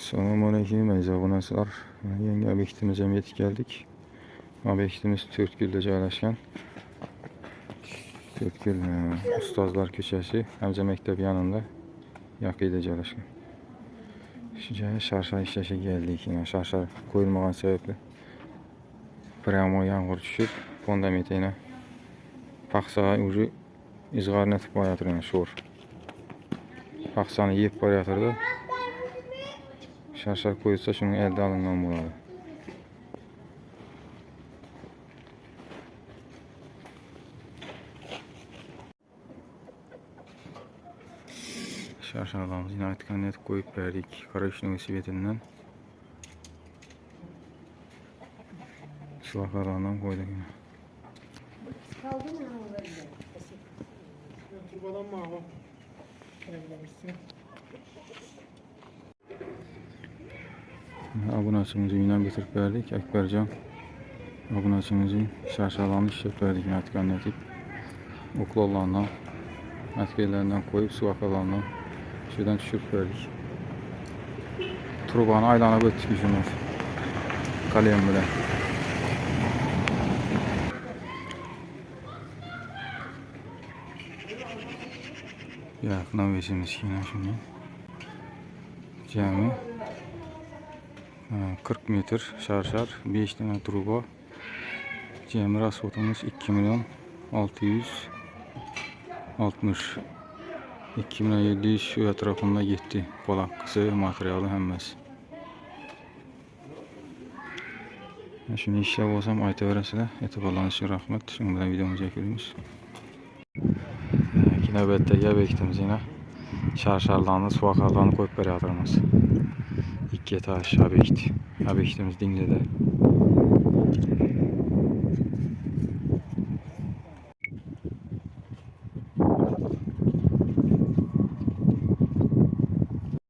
Selamünaleyküm aziz abunəçilər. Yeni obyektimizə yetib gəldik. Obyektimiz Törtgüldə joylashgan. Törtgül Ustozlar ko'chasi, Hamza maktabi yanında yaqinda joylashgan. Shu joyga sharshar ishlashga keldik. Sharshar qo'yilmagan sababli pramo yomg'ir tushib, fundamentini paxsaga uji izg'arni etib qo'yatdi, sho'r. Paxsani yeb qo'yatdi. Sharshar qo'ysa shuni elde alınan bo'ladi. Sharshlarimizni yine aytgan etib qo'yib berdik. Qarashning svetinden suvakarlardan qo'ydik. Abunəçimizi yine bitirib verdik. Ekbercan abunəçimizin sharshlarını işlep verdik. Aytgan etib oklollarından, matkellerden koyup suvakarlarından şuradan düşürüp verdik. Trubanı aylanıp öttük işimiz. Kalem bile. Yakına versimiz yine şimdi. Cami 40 metre şarşar, 5 tane truba. Cami rasyotumuz 2 milyon 660. 2700 şu etrafında gitti. Polaksı, materialı hemmesi. Şimdi işe olsam ayta verəsilə. Etibarlarınız için rahmet. Şimdi buradan videomuzu çekiyoruz. Növbətdəki obyektimiz yine şarşarlarını, suvakarlarını koyup beriyatırımız. 2 etaş obyekt. Obyektimiz Dingli'de.